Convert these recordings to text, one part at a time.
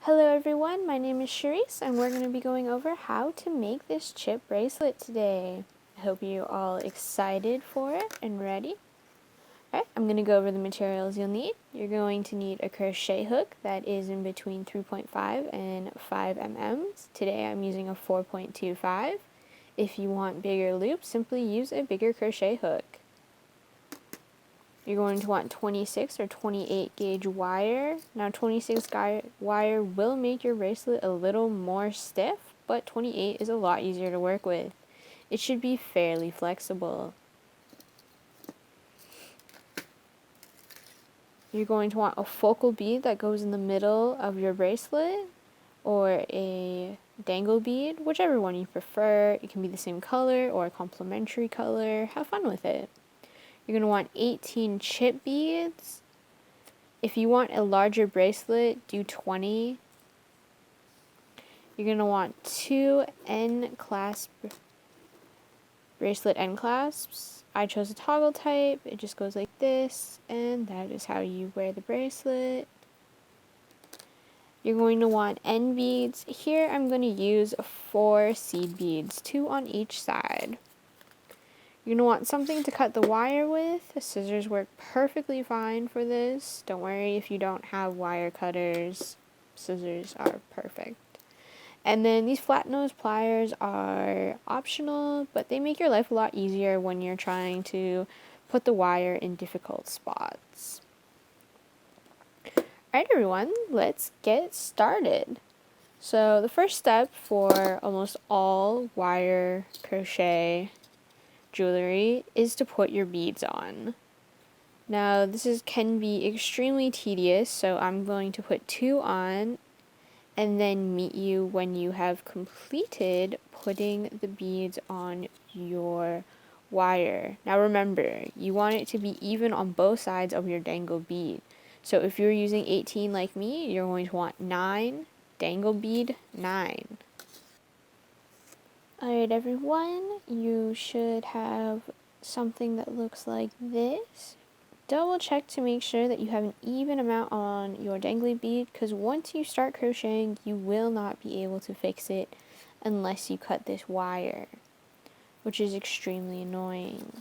Hello everyone, my name is Charisse and we're going to be going over how to make this chip bracelet today. I hope you're all excited for it and ready. Alright, I'm going to go over the materials you'll need. You're going to need a crochet hook that is in between 3.5 and 5 mm. Today I'm using a 4.25. If you want bigger loops, simply use a bigger crochet hook. You're going to want 26 or 28 gauge wire. Now 26 wire will make your bracelet a little more stiff, but 28 is a lot easier to work with. It should be fairly flexible. You're going to want a focal bead that goes in the middle of your bracelet, or a dangle bead, whichever one you prefer. It can be the same color or a complementary color. Have fun with it. You're going to want 18 chip beads. If you want a larger bracelet, do 20. You're going to want 2 bracelet end clasps. I chose a toggle type. It just goes like this, and that is how you wear the bracelet. You're going to want end beads. Here I'm going to use 4 seed beads, 2 on each side. You're going to want something to cut the wire with. Scissors work perfectly fine for this. Don't worry if you don't have wire cutters. Scissors are perfect. And then these flat nose pliers are optional, but they make your life a lot easier when you're trying to put the wire in difficult spots. Alright everyone, let's get started. So the first step for almost all wire crochet jewelry is to put your beads on. Now this can be extremely tedious, so I'm going to put 2 on and then meet you when you have completed putting the beads on your wire. Now remember, you want it to be even on both sides of your dangle bead. So if you're using 18 like me, you're going to want 9, dangle bead 9. Alright everyone, you should have something that looks like this. Double check to make sure that you have an even amount on your dangly bead, because once you start crocheting, you will not be able to fix it unless you cut this wire, which is extremely annoying.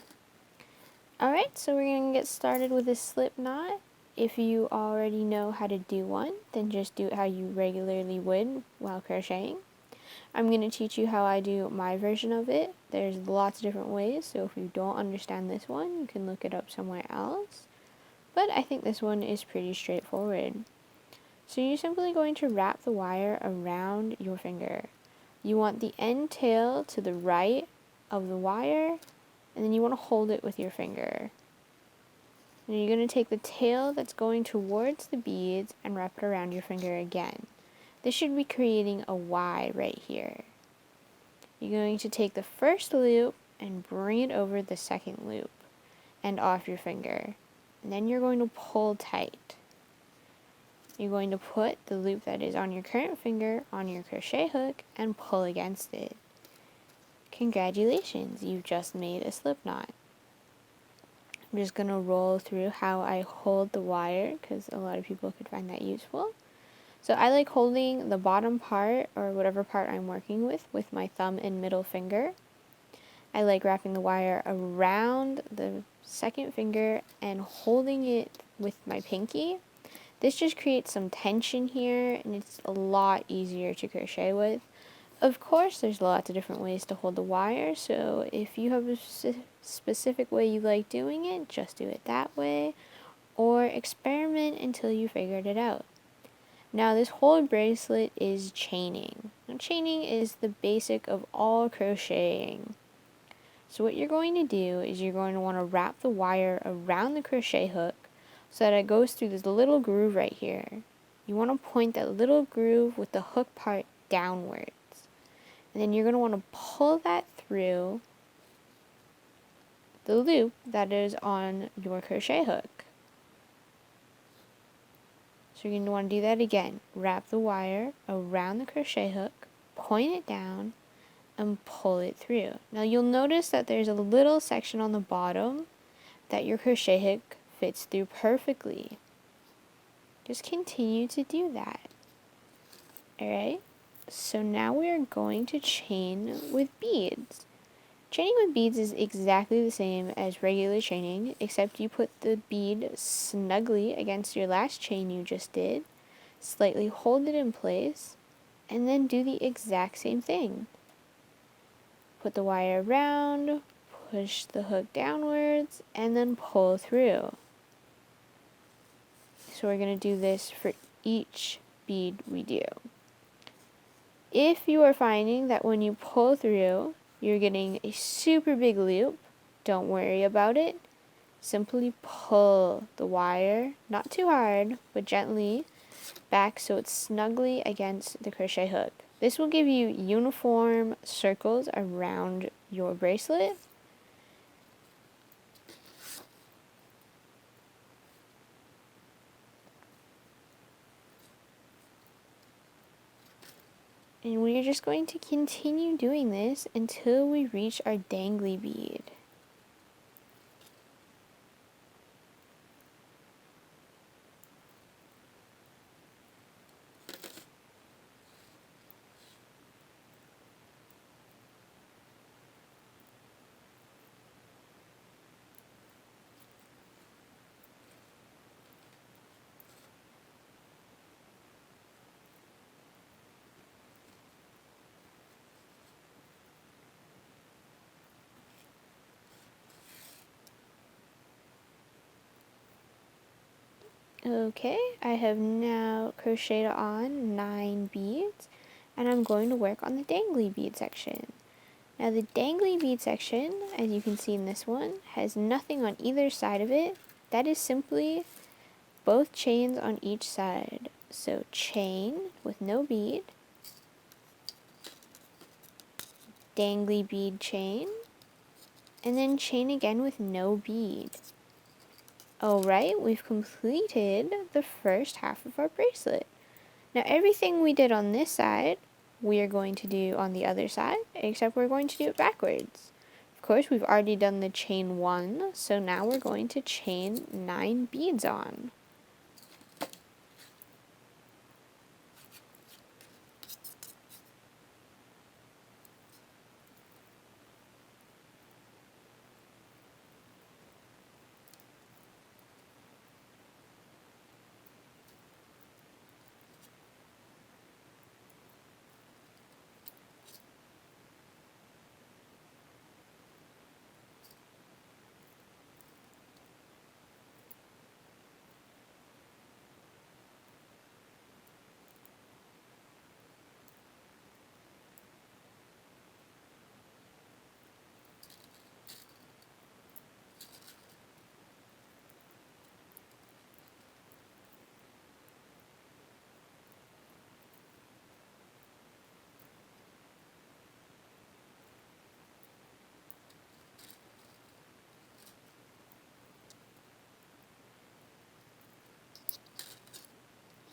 Alright, so we're going to get started with a slip knot. If you already know how to do one, then just do it how you regularly would while crocheting. I'm going to teach you how I do my version of it. There's lots of different ways, so if you don't understand this one, you can look it up somewhere else. But I think this one is pretty straightforward. So you're simply going to wrap the wire around your finger. You want the end tail to the right of the wire, and then you want to hold it with your finger. And you're going to take the tail that's going towards the beads and wrap it around your finger again. This should be creating a Y right here. You're going to take the first loop and bring it over the second loop and off your finger. And then you're going to pull tight. You're going to put the loop that is on your current finger on your crochet hook and pull against it. Congratulations, you've just made a slip knot. I'm just going to roll through how I hold the wire because a lot of people could find that useful. So I like holding the bottom part, or whatever part I'm working with my thumb and middle finger. I like wrapping the wire around the second finger and holding it with my pinky. This just creates some tension here, and it's a lot easier to crochet with. Of course, there's lots of different ways to hold the wire, so if you have a specific way you like doing it, just do it that way, or experiment until you figured it out. Now this whole bracelet is chaining. Now chaining is the basic of all crocheting. So what you're going to do is you're going to want to wrap the wire around the crochet hook so that it goes through this little groove right here. You want to point that little groove with the hook part downwards. And then you're going to want to pull that through the loop that is on your crochet hook. So you're going to want to do that again. Wrap the wire around the crochet hook, point it down, and pull it through. Now you'll notice that there's a little section on the bottom that your crochet hook fits through perfectly. Just continue to do that. Alright, so now we are going to chain with beads. Chaining with beads is exactly the same as regular chaining, except you put the bead snugly against your last chain you just did, slightly hold it in place, and then do the exact same thing. Put the wire around, push the hook downwards, and then pull through. So we're going to do this for each bead we do. If you are finding that when you pull through, you're getting a super big loop, don't worry about it. Simply pull the wire, not too hard, but gently back so it's snugly against the crochet hook. This will give you uniform circles around your bracelet. And we're just going to continue doing this until we reach our dangly bead. Okay, I have now crocheted on 9 beads, and I'm going to work on the dangly bead section. Now the dangly bead section, as you can see in this one, has nothing on either side of it. That is simply both chains on each side. So chain with no bead, dangly bead chain, and then chain again with no bead. Alright, we've completed the first half of our bracelet. Now everything we did on this side, we are going to do on the other side, except we're going to do it backwards. Of course, we've already done the chain 1, so now we're going to chain 9 beads on.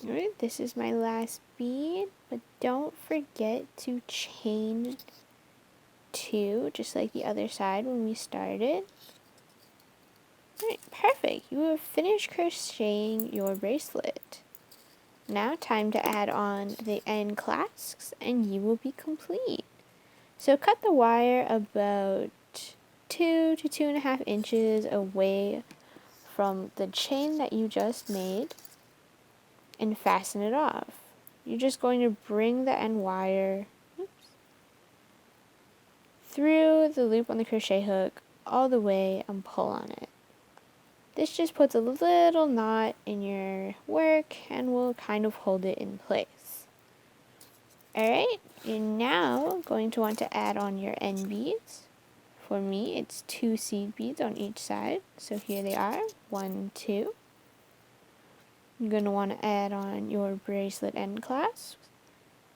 Alright, this is my last bead, but don't forget to chain 2, just like the other side when we started. Alright, perfect. You have finished crocheting your bracelet. Now time to add on the end clasps and you will be complete. So cut the wire about 2 to 2.5 inches away from the chain that you just made and fasten it off. You're just going to bring the end wire through the loop on the crochet hook all the way and pull on it. This just puts a little knot in your work and will kind of hold it in place. Alright, you're now going to want to add on your end beads. For me, it's 2 seed beads on each side. So here they are, 1, 2. You're going to want to add on your bracelet end clasps.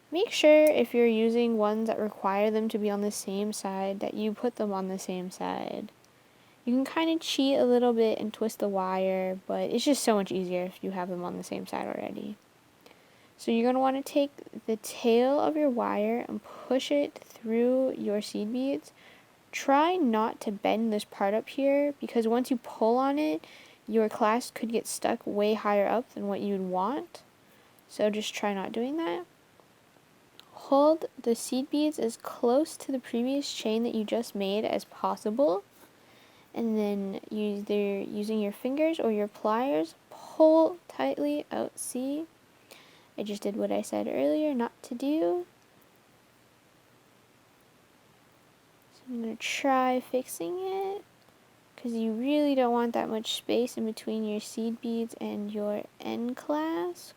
Make sure if you're using ones that require them to be on the same side that you put them on the same side. You can kind of cheat a little bit and twist the wire, but it's just so much easier if you have them on the same side already. So you're going to want to take the tail of your wire and push it through your seed beads. Try not to bend this part up here because once you pull on it, your clasp could get stuck way higher up than what you'd want. So just try not doing that. hold the seed beads as close to the previous chain that you just made as possible, and then either using your fingers or your pliers, pull tightly out. See, I just did what I said earlier not to do. So I'm going to try fixing it, because you really don't want that much space in between your seed beads and your end clasp.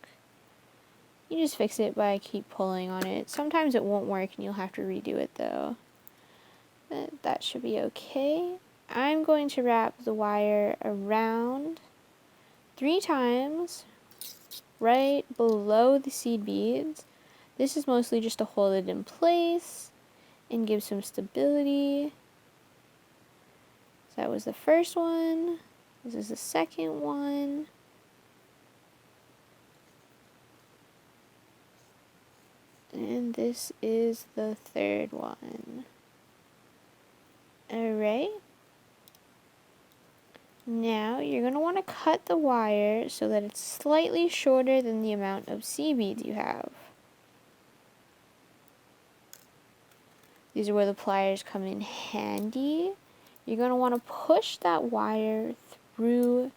You just fix it by keep pulling on it. Sometimes it won't work and you'll have to redo it though. But that should be okay. I'm going to wrap the wire around 3 times right below the seed beads. This is mostly just to hold it in place and give some stability. So that was the first one. This is the second one. And this is the third one. Alright. Now you're going to want to cut the wire so that it's slightly shorter than the amount of seed beads you have. These are where the pliers come in handy. You're going to want to push that wire through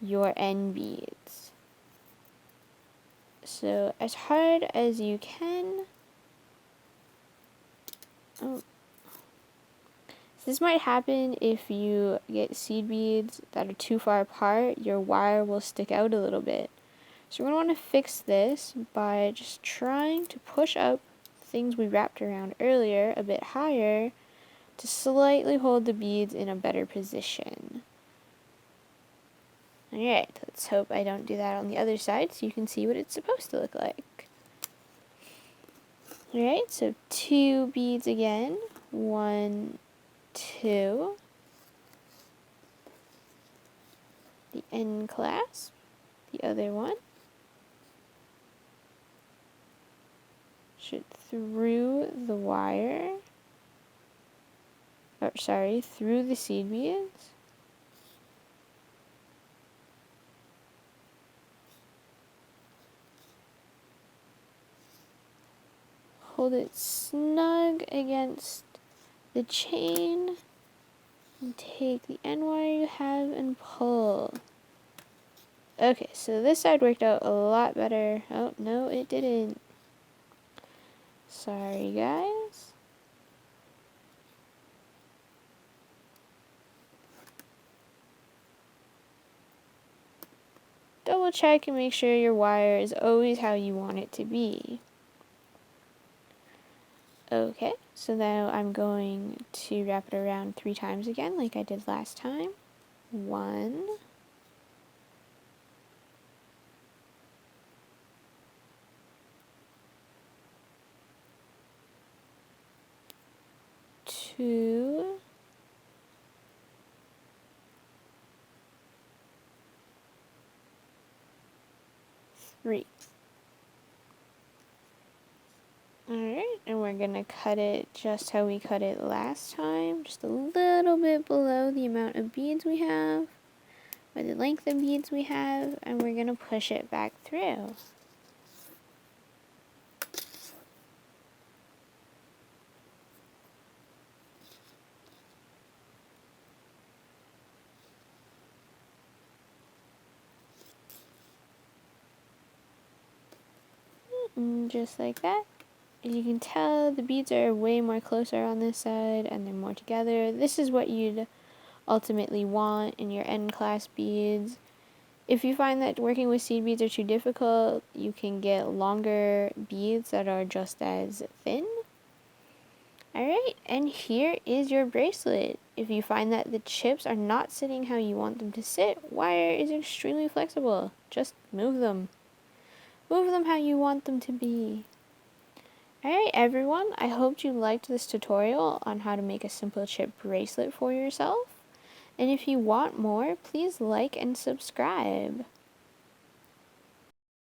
your end beads. So as hard as you can. This might happen if you get seed beads that are too far apart. Your wire will stick out a little bit. So we're going to want to fix this by just trying to push up things we wrapped around earlier a bit higher to slightly hold the beads in a better position. Alright, let's hope I don't do that on the other side so you can see what it's supposed to look like. Alright, so 2 beads again. 1, 2. The end clasp. The other one. Should through the wire. Oh, sorry, through the seed beads. Hold it snug against the chain and take the end wire you have and pull. Okay, so this side worked out a lot better. Oh, no, it didn't. Sorry, guys. Double check and make sure your wire is always how you want it to be. Okay, so now I'm going to wrap it around 3 times again like I did last time. 1, 2, 3. Alright, and we're going to cut it just how we cut it last time, just a little bit below the amount of beads we have, or the length of beads we have, and we're going to push it back through. And just like that. You can tell the beads are way more closer on this side and they're more together. This is what you'd ultimately want in your end clasp beads. If you find that working with seed beads are too difficult, you can get longer beads that are just as thin. Alright, and here is your bracelet. If you find that the chips are not sitting how you want them to sit, wire is extremely flexible. Just move them. Move them how you want them to be. Alright everyone, I hope you liked this tutorial on how to make a simple chip bracelet for yourself. And if you want more, please like and subscribe.